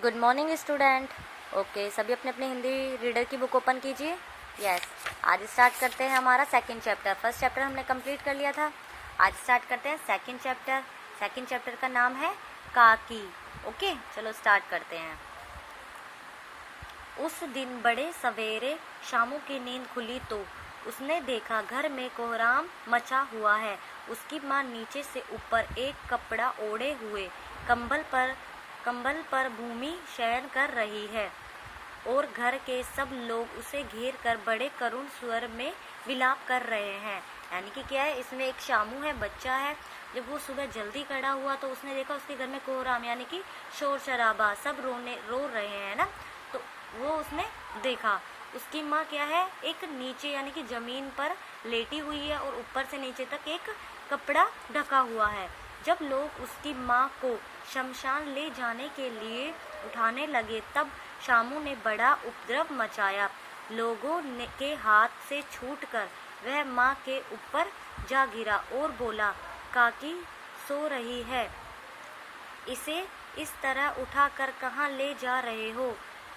Good morning student. Okay, सभी अपने अपने हिंदी रीडर की बुक ओपन कीजिए। यस, आज स्टार्ट करते हैं हमारा सेकंड चैप्टर। फर्स्ट चैप्टर हमने कंप्लीट कर लिया था। आज स्टार्ट करते हैं सेकंड चैप्टर। सेकंड चैप्टर का नाम है काकी। ओके, चलो स्टार्ट करते हैं। उस दिन बड़े सवेरे शामू की नींद खुली तो उसने देखा घर में कोहराम मचा हुआ है। उसकी माँ नीचे से ऊपर एक कपड़ा ओढ़े हुए कंबल पर भूमि शयन कर रही है और घर के सब लोग उसे घेर कर बड़े करुण स्वर में विलाप कर रहे हैं। यानी कि क्या है, इसमें एक शामू है, बच्चा है। जब वो सुबह जल्दी खड़ा हुआ तो उसने देखा उसके घर में कोहराम यानी कि शोर शराबा, सब रो रहे हैं ना। तो वो उसने देखा उसकी माँ क्या है, एक नीचे यानी कि जमीन पर लेटी हुई है और ऊपर से नीचे तक एक कपड़ा ढका हुआ है। जब लोग उसकी माँ को शमशान ले जाने के लिए उठाने लगे तब शामू ने बड़ा उपद्रव मचाया। लोगों के हाथ से छूटकर वह माँ के ऊपर जा गिरा और बोला, काकी सो रही है, इसे इस तरह उठाकर कहाँ ले जा रहे हो?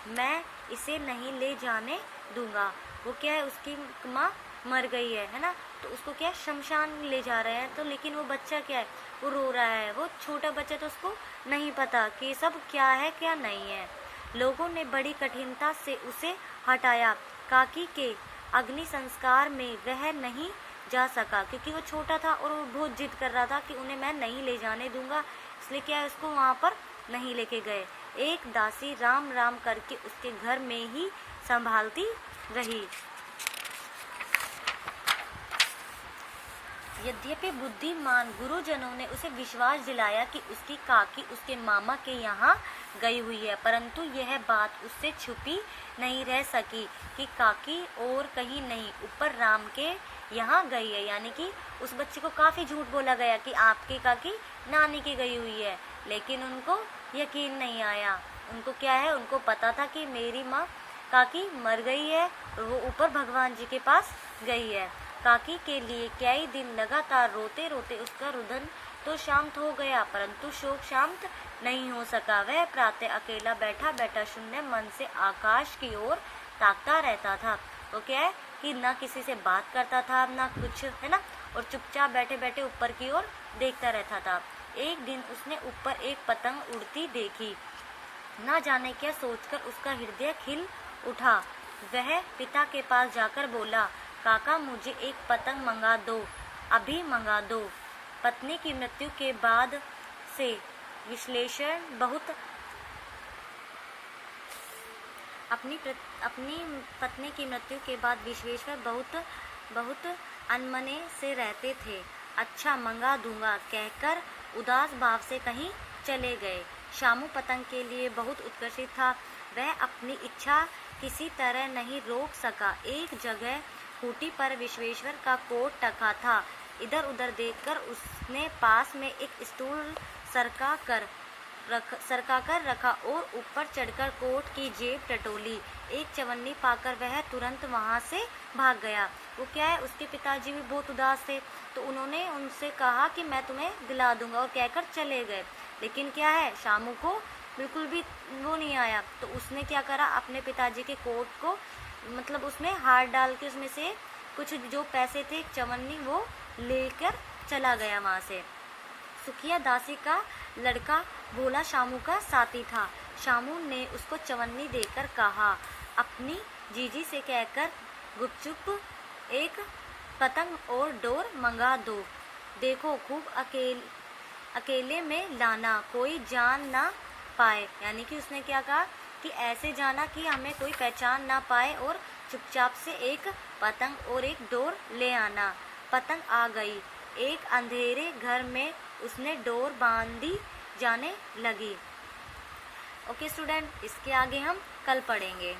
मैं इसे नहीं ले जाने दूंगा। वो क्या है, उसकी माँ मर गई है ना, तो उसको क्या शमशान ले जा रहे हैं। तो लेकिन वो बच्चा क्या है, वो रो रहा है। वो छोटा बच्चा, तो उसको नहीं पता कि सब क्या है क्या नहीं है। लोगों ने बड़ी कठिनता से उसे हटाया। काकी के अग्नि संस्कार में वह नहीं जा सका क्योंकि वो छोटा था और वो बहुत जिद कर रहा था कि उन्हें मैं नहीं ले जाने दूंगा। इसलिए क्या है, उसको वहाँ पर नहीं लेके गए। एक दासी राम राम करके उसके घर में ही संभालती रही। यद्यपि बुद्धिमान गुरुजनों ने उसे विश्वास दिलाया कि उसकी काकी उसके मामा के यहाँ गई हुई है, परंतु यह बात उससे छुपी नहीं रह सकी कि काकी और कहीं नहीं, ऊपर राम के यहाँ गई है। यानी कि उस बच्चे को काफ़ी झूठ बोला गया कि आपकी काकी नानी की गई हुई है, लेकिन उनको यकीन नहीं आया। उनको क्या है, उनको पता था कि मेरी माँ काकी मर गई है और वो ऊपर भगवान जी के पास गई है। काकी के लिए कई दिन लगातार रोते रोते उसका रुदन तो शांत हो गया, परंतु शोक शांत नहीं हो सका। वह प्रातः अकेला बैठा बैठा शून्य मन से आकाश की ओर ताकता रहता था। तो क्या है कि ना किसी से बात करता था ना कुछ, है ना, और चुपचाप बैठे बैठे ऊपर की ओर देखता रहता था। एक दिन उसने ऊपर एक पतंग उड़ती देखी। न जाने क्या सोचकर उसका हृदय खिल उठा। वह पिता के पास जाकर बोला, काका मुझे एक पतंग मंगा दो, अभी मंगा दो। पत्नी की मृत्यु के बाद से विश्लेषण अपनी पत्नी की मृत्यु के बाद विश्वेश्वर बहुत अनमने से रहते थे। अच्छा मंगा दूंगा कहकर उदास भाव से कहीं चले गए। शामू पतंग के लिए बहुत उत्कर्षित था। वह अपनी इच्छा किसी तरह नहीं रोक सका। एक जगह खूंटी पर विश्वेश्वर का कोट टका था। इधर उधर देखकर उसने पास में एक स्टूल सरका कर रखा और ऊपर चढ़कर कोट की जेब टटोली। एक चवन्नी पाकर वह तुरंत वहां से भाग गया। वो क्या है, उसके पिताजी भी बहुत उदास थे, तो उन्होंने उनसे कहा कि मैं तुम्हें दिला दूंगा और कहकर चले गए। लेकिन क्या है, शामू को बिल्कुल भी वो नहीं आया। तो उसने क्या करा, अपने पिताजी के कोट को मतलब उसमें हाथ डाल के उसमें से कुछ जो पैसे थे, एक चवन्नी, वो लेकर चला गया वहाँ से। सुखिया दासी का लड़का भोला शामू का साथी था। शामू ने उसको चवन्नी देकर कहा, अपनी जीजी से कहकर गुपचुप एक पतंग और डोर मंगा दो। देखो खूब अकेले में लाना, कोई जान ना पाए। यानी कि उसने क्या कहा कि ऐसे जाना कि हमें कोई पहचान ना पाए और चुपचाप से एक पतंग और एक डोर ले आना। पतंग आ गई। एक अंधेरे घर में उसने डोर बांधी जाने लगी। ओके स्टूडेंट, इसके आगे हम कल पढ़ेंगे।